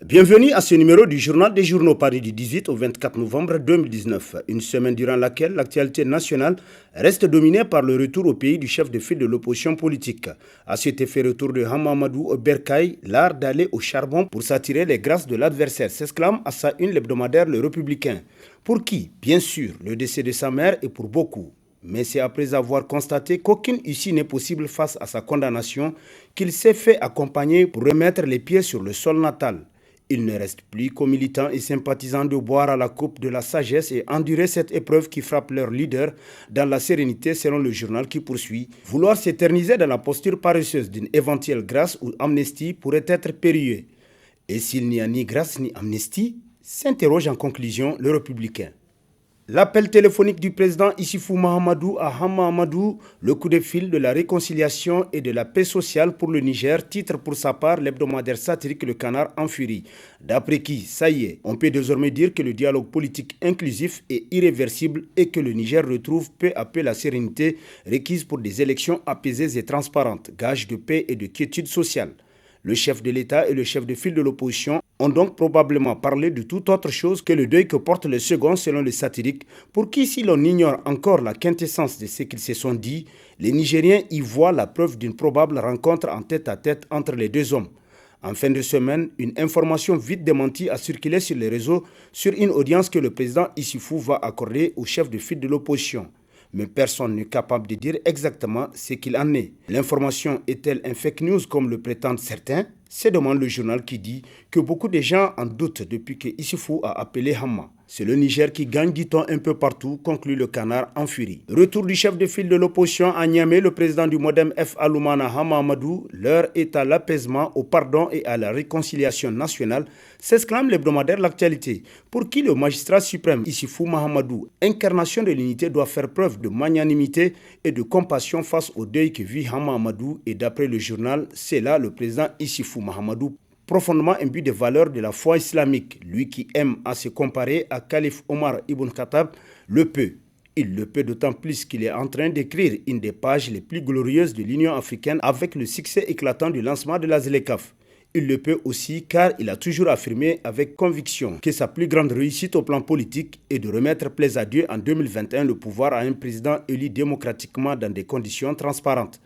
Bienvenue à ce numéro du Journal des Journaux Paris du 18 au 24 novembre 2019, une semaine durant laquelle l'actualité nationale reste dominée par le retour au pays du chef de file de l'opposition politique. À cet effet, retour de Hamamadou Bercaye, l'art d'aller au charbon pour s'attirer les grâces de l'adversaire, s'exclame à sa une l'hebdomadaire Le Républicain. Pour qui? Bien sûr, le décès de sa mère est pour beaucoup. Mais c'est après avoir constaté qu'aucune issue n'est possible face à sa condamnation qu'il s'est fait accompagner pour remettre les pieds sur le sol natal. Il ne reste plus qu'aux militants et sympathisants de boire à la coupe de la sagesse et endurer cette épreuve qui frappe leur leader dans la sérénité selon le journal qui poursuit. Vouloir s'éterniser dans la posture paresseuse d'une éventuelle grâce ou amnistie pourrait être périlleux. Et s'il n'y a ni grâce ni amnistie, s'interroge en conclusion le Républicain. L'appel téléphonique du président Issoufou Mahamadou à Hama Amadou, le coup de fil de la réconciliation et de la paix sociale pour le Niger, titre pour sa part l'hebdomadaire satirique Le Canard en furie. D'après qui, ça y est, on peut désormais dire que le dialogue politique inclusif est irréversible et que le Niger retrouve peu à peu la sérénité requise pour des élections apaisées et transparentes, gage de paix et de quiétude sociale. Le chef de l'État et le chef de file de l'opposition ont donc probablement parlé de toute autre chose que le deuil que porte le second selon le satirique, pour qui, si l'on ignore encore la quintessence de ce qu'ils se sont dit, les Nigériens y voient la preuve d'une probable rencontre en tête-à-tête entre les deux hommes. En fin de semaine, une information vite démentie a circulé sur les réseaux sur une audience que le président Issoufou va accorder au chef de file de l'opposition. Mais personne n'est capable de dire exactement ce qu'il en est. L'information est-elle un fake news comme le prétendent certains? C'est demande le journal qui dit que beaucoup de gens en doutent depuis que Issoufou a appelé Hama. C'est le Niger qui gagne, dit-on, un peu partout, conclut le Canard en furie. Retour du chef de file de l'opposition à Niamey, le président du Modem F. Aloumana Hama Amadou, l'heure est à l'apaisement, au pardon et à la réconciliation nationale, s'exclame l'hebdomadaire L'actualité. Pour qui le magistrat suprême Issoufou Mahamadou, incarnation de l'unité, doit faire preuve de magnanimité et de compassion face au deuil que vit Hama Amadou, et d'après le journal, c'est là le président Issoufou Mahamadou, profondément imbu des valeurs de la foi islamique, lui qui aime à se comparer à Calife Omar Ibn Khattab, le peut. Il le peut d'autant plus qu'il est en train d'écrire une des pages les plus glorieuses de l'Union africaine avec le succès éclatant du lancement de la ZLECAf. Il le peut aussi car il a toujours affirmé avec conviction que sa plus grande réussite au plan politique est de remettre plaise à Dieu en 2021 le pouvoir à un président élu démocratiquement dans des conditions transparentes.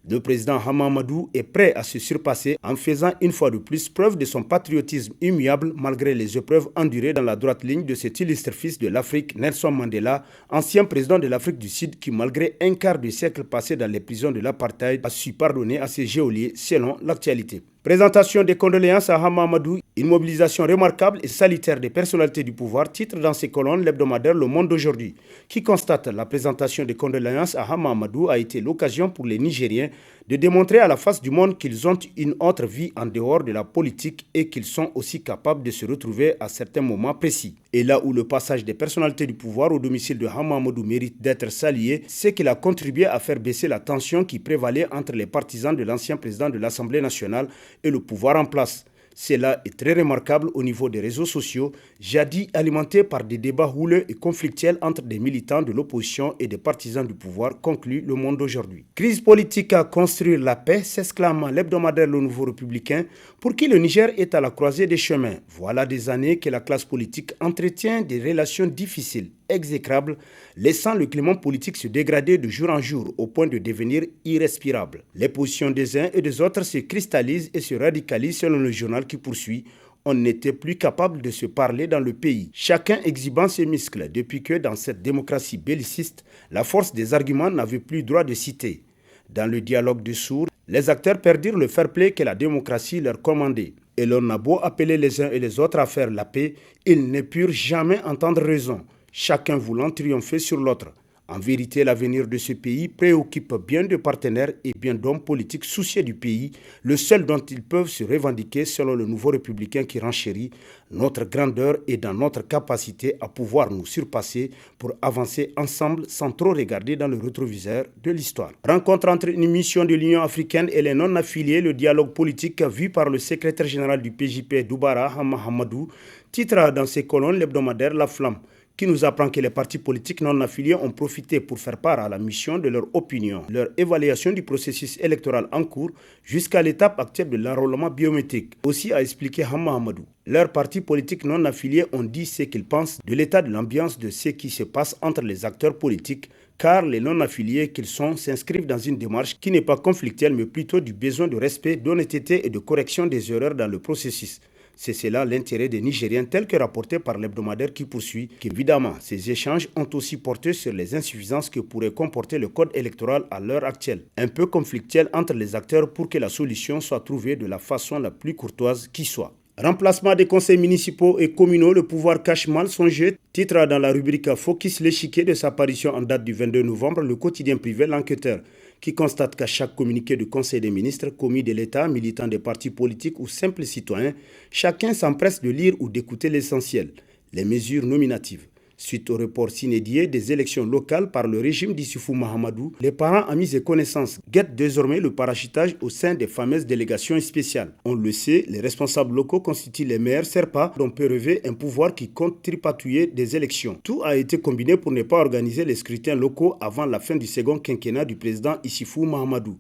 Le président Hama Amadou est prêt à se surpasser en faisant une fois de plus preuve de son patriotisme immuable malgré les épreuves endurées dans la droite ligne de cet illustre fils de l'Afrique, Nelson Mandela, ancien président de l'Afrique du Sud qui, malgré un quart de siècle passé dans les prisons de l'apartheid, a su pardonner à ses geôliers selon l'actualité. Présentation des condoléances à Hama Amadou, une mobilisation remarquable et salutaire des personnalités du pouvoir, titre dans ses colonnes l'hebdomadaire Le Monde d'aujourd'hui, qui constate la présentation des condoléances à Hama Amadou a été l'occasion pour les Nigériens de démontrer à la face du monde qu'ils ont une autre vie en dehors de la politique et qu'ils sont aussi capables de se retrouver à certains moments précis. Et là où le passage des personnalités du pouvoir au domicile de Hama Amadou mérite d'être salué, c'est qu'il a contribué à faire baisser la tension qui prévalait entre les partisans de l'ancien président de l'Assemblée nationale et le pouvoir en place. Cela est très remarquable au niveau des réseaux sociaux, jadis alimentés par des débats houleux et conflictuels entre des militants de l'opposition et des partisans du pouvoir, conclut Le Monde d'aujourd'hui. Crise politique à construire la paix, s'exclame l'hebdomadaire Le Nouveau Républicain, pour qui le Niger est à la croisée des chemins. Voilà des années que la classe politique entretient des relations difficiles, exécrables, laissant le climat politique se dégrader de jour en jour au point de devenir irrespirable. Les positions des uns et des autres se cristallisent et se radicalisent selon le journal qui poursuit. On n'était plus capable de se parler dans le pays, chacun exhibant ses muscles depuis que dans cette démocratie belliciste, la force des arguments n'avait plus droit de citer. Dans le dialogue de sourds, les acteurs perdirent le fair-play que la démocratie leur commandait. Et l'on a beau appeler les uns et les autres à faire la paix, ils ne purent jamais entendre raison, chacun voulant triompher sur l'autre. En vérité, l'avenir de ce pays préoccupe bien de partenaires et bien d'hommes politiques soucieux du pays, le seul dont ils peuvent se revendiquer selon le Nouveau Républicain qui renchérit. Notre grandeur est dans notre capacité à pouvoir nous surpasser pour avancer ensemble sans trop regarder dans le rétroviseur de l'histoire. Rencontre entre une mission de l'Union africaine et les non-affiliés, le dialogue politique vu par le secrétaire général du PJP Doubara Hama Hamadou, titre dans ses colonnes l'hebdomadaire La Flamme, qui nous apprend que les partis politiques non affiliés ont profité pour faire part à la mission de leur opinion, leur évaluation du processus électoral en cours jusqu'à l'étape actuelle de l'enrôlement biométrique. Aussi a expliqué Hamma Hamadou. Leurs partis politiques non affiliés ont dit ce qu'ils pensent de l'état de l'ambiance de ce qui se passe entre les acteurs politiques, car les non-affiliés qu'ils sont s'inscrivent dans une démarche qui n'est pas conflictuelle mais plutôt du besoin de respect, d'honnêteté et de correction des erreurs dans le processus. C'est cela l'intérêt des Nigériens tel que rapporté par l'hebdomadaire qui poursuit qu'évidemment ces échanges ont aussi porté sur les insuffisances que pourrait comporter le code électoral à l'heure actuelle, un peu conflictuel entre les acteurs pour que la solution soit trouvée de la façon la plus courtoise qui soit. Remplacement des conseils municipaux et communaux, le pouvoir cache mal son jeu, titre dans la rubrique Focus l'échiquier de sa parution en date du 22 novembre, le quotidien privé L'Enquêteur, qui constate qu'à chaque communiqué du Conseil des ministres, commis de l'État, militants des partis politiques ou simples citoyens, chacun s'empresse de lire ou d'écouter l'essentiel, les mesures nominatives. Suite au report s'inédit des élections locales par le régime d'Issoufou Mahamadou, les parents, amis et connaissances guettent désormais le parachutage au sein des fameuses délégations spéciales. On le sait, les responsables locaux constituent les meilleurs serpas dont peut rêver un pouvoir qui compte tripatouiller des élections. Tout a été combiné pour ne pas organiser les scrutins locaux avant la fin du second quinquennat du président Issoufou Mahamadou.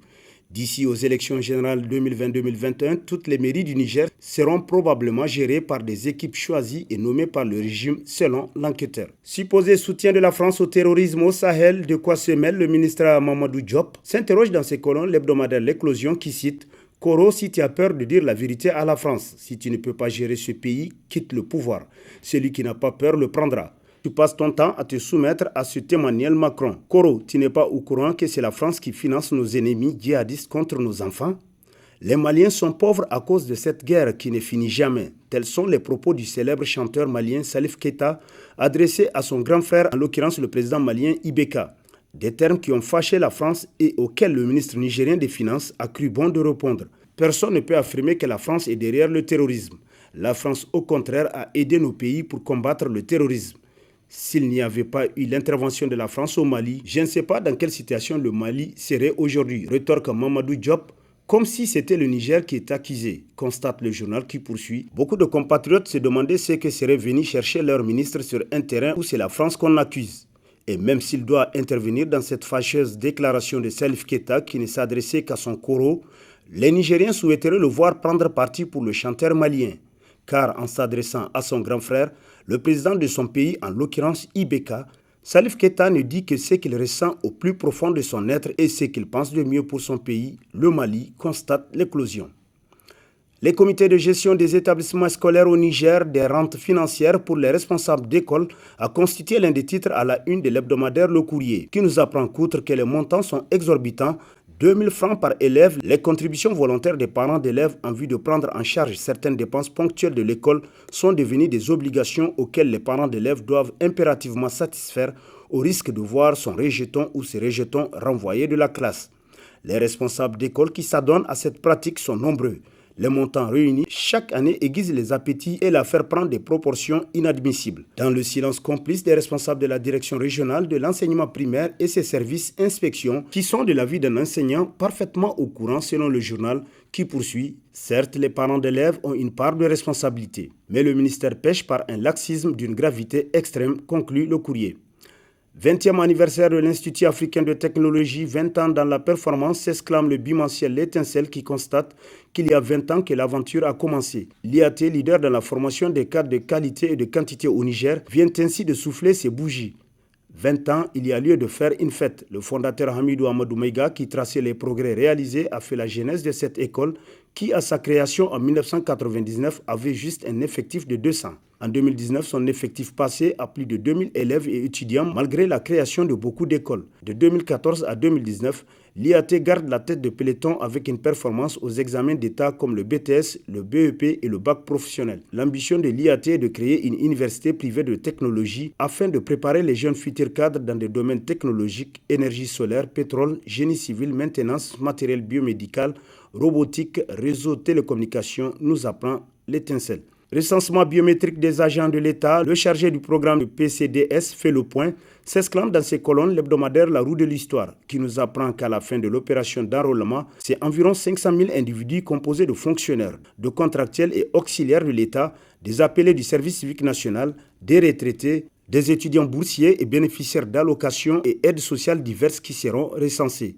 D'ici aux élections générales 2020-2021, toutes les mairies du Niger seront probablement gérées par des équipes choisies et nommées par le régime selon l'enquêteur. Supposé soutien de la France au terrorisme au Sahel, de quoi se mêle le ministre Mamadou Diop, s'interroge dans ses colonnes l'hebdomadaire L'Éclosion qui cite « Koro, si tu as peur de dire la vérité à la France, si tu ne peux pas gérer ce pays, quitte le pouvoir. Celui qui n'a pas peur le prendra. » Tu passes ton temps à te soumettre à ce témoignel Macron. Koro, tu n'es pas au courant que c'est la France qui finance nos ennemis djihadistes contre nos enfants? Les Maliens sont pauvres à cause de cette guerre qui ne finit jamais. Tels sont les propos du célèbre chanteur malien Salif Keita, adressés à son grand frère, en l'occurrence le président malien Ibeka. Des termes qui ont fâché la France et auxquels le ministre nigérien des Finances a cru bon de répondre. Personne ne peut affirmer que la France est derrière le terrorisme. La France, au contraire, a aidé nos pays pour combattre le terrorisme. S'il n'y avait pas eu l'intervention de la France au Mali, je ne sais pas dans quelle situation le Mali serait aujourd'hui. Rétorque Mamadou Diop, comme si c'était le Niger qui est accusé, constate le journal qui poursuit. Beaucoup de compatriotes se demandaient ce que seraient venus chercher leur ministre sur un terrain où c'est la France qu'on accuse. Et même s'il doit intervenir dans cette fâcheuse déclaration de Salif Keita qui ne s'adressait qu'à son Koro, les Nigériens souhaiteraient le voir prendre parti pour le chanteur malien. Car en s'adressant à son grand frère, le président de son pays, en l'occurrence Ibeka, Salif Keita ne dit que ce qu'il ressent au plus profond de son être et ce qu'il pense de mieux pour son pays, le Mali, constate L'Éclosion. Les comités de gestion des établissements scolaires au Niger, des rentes financières pour les responsables d'école, a constitué l'un des titres à la une de l'hebdomadaire Le Courrier, qui nous apprend qu'outre que les montants sont exorbitants, 2 000 francs par élève, les contributions volontaires des parents d'élèves en vue de prendre en charge certaines dépenses ponctuelles de l'école sont devenues des obligations auxquelles les parents d'élèves doivent impérativement satisfaire au risque de voir son rejeton ou ses rejetons renvoyés de la classe. Les responsables d'école qui s'adonnent à cette pratique sont nombreux. Les montants réunis chaque année aiguisent les appétits et la faire prendre des proportions inadmissibles. Dans le silence complice des responsables de la direction régionale de l'enseignement primaire et ses services inspection, qui sont de l'avis d'un enseignant parfaitement au courant selon le journal qui poursuit, certes les parents d'élèves ont une part de responsabilité, mais le ministère pêche par un laxisme d'une gravité extrême, conclut Le Courrier. 20e anniversaire de l'Institut africain de technologie, 20 ans dans la performance, s'exclame le bimensuel L'Étincelle qui constate qu'il y a 20 ans que l'aventure a commencé. L'IAT, leader dans la formation des cadres de qualité et de quantité au Niger, vient ainsi de souffler ses bougies. 20 ans, il y a lieu de faire une fête. Le fondateur Hamidou Amadou Maïga, qui traçait les progrès réalisés, a fait la genèse de cette école qui, à sa création en 1999, avait juste un effectif de 200. En 2019, son effectif passait à plus de 2000 élèves et étudiants malgré la création de beaucoup d'écoles. De 2014 à 2019, l'IAT garde la tête de peloton avec une performance aux examens d'État comme le BTS, le BEP et le bac professionnel. L'ambition de l'IAT est de créer une université privée de technologie afin de préparer les jeunes futurs cadres dans des domaines technologiques, énergie solaire, pétrole, génie civil, maintenance, matériel biomédical, robotique, réseau, télécommunications, nous apprend L'Étincelle. Recensement biométrique des agents de l'État, le chargé du programme de PCDS fait le point, s'exclame dans ses colonnes l'hebdomadaire La Roue de l'Histoire, qui nous apprend qu'à la fin de l'opération d'enrôlement, c'est environ 500 000 individus composés de fonctionnaires, de contractuels et auxiliaires de l'État, des appelés du service civique national, des retraités, Des étudiants boursiers et bénéficiaires d'allocations et aides sociales diverses qui seront recensés.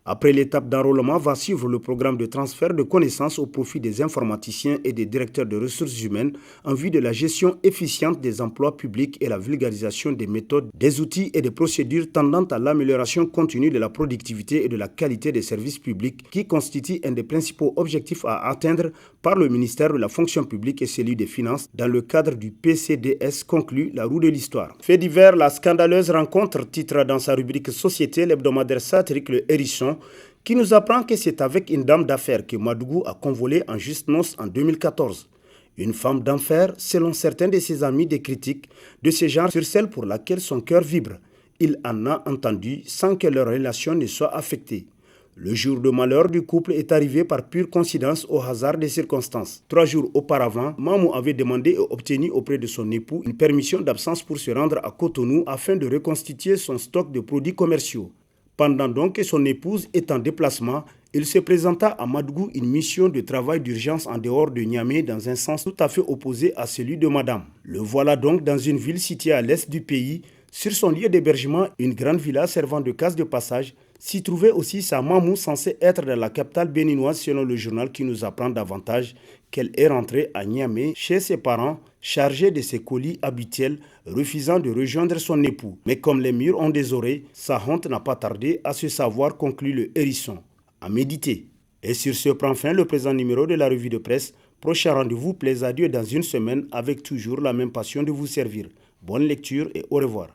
Après l'étape d'enrôlement va suivre le programme de transfert de connaissances au profit des informaticiens et des directeurs de ressources humaines en vue de la gestion efficiente des emplois publics et la vulgarisation des méthodes, des outils et des procédures tendant à l'amélioration continue de la productivité et de la qualité des services publics qui constitue un des principaux objectifs à atteindre par le ministère de la fonction publique et celui des finances dans le cadre du PCDS, conclut La Roue de l'Histoire. Fait divers, la scandaleuse rencontre titre dans sa rubrique Société l'hebdomadaire satirique Le Hérisson qui nous apprend que c'est avec une dame d'affaires que Madougou a convolé en juste noces en 2014. Une femme d'enfer, selon certains de ses amis des critiques de ce genre sur celle pour laquelle son cœur vibre. Il en a entendu sans que leur relation ne soit affectée. Le jour de malheur du couple est arrivé par pure coïncidence au hasard des circonstances. 3 jours auparavant, Mamou avait demandé et obtenu auprès de son époux une permission d'absence pour se rendre à Cotonou afin de reconstituer son stock de produits commerciaux. Pendant donc que son épouse est en déplacement, il se présenta à Madougou une mission de travail d'urgence en dehors de Niamey dans un sens tout à fait opposé à celui de Madame. Le voilà donc dans une ville située à l'est du pays. Sur son lieu d'hébergement, une grande villa servant de case de passage, s'y trouvait aussi sa Mamou censée être dans la capitale béninoise selon le journal qui nous apprend davantage qu'elle est rentrée à Niamey chez ses parents chargée de ses colis habituels, refusant de rejoindre son époux. Mais comme les murs ont des oreilles, sa honte n'a pas tardé à se savoir, conclut Le Hérisson. À méditer. Et sur ce prend fin le présent numéro de la revue de presse. Prochain rendez-vous, plaise à Dieu dans une semaine avec toujours la même passion de vous servir. Bonne lecture et au revoir.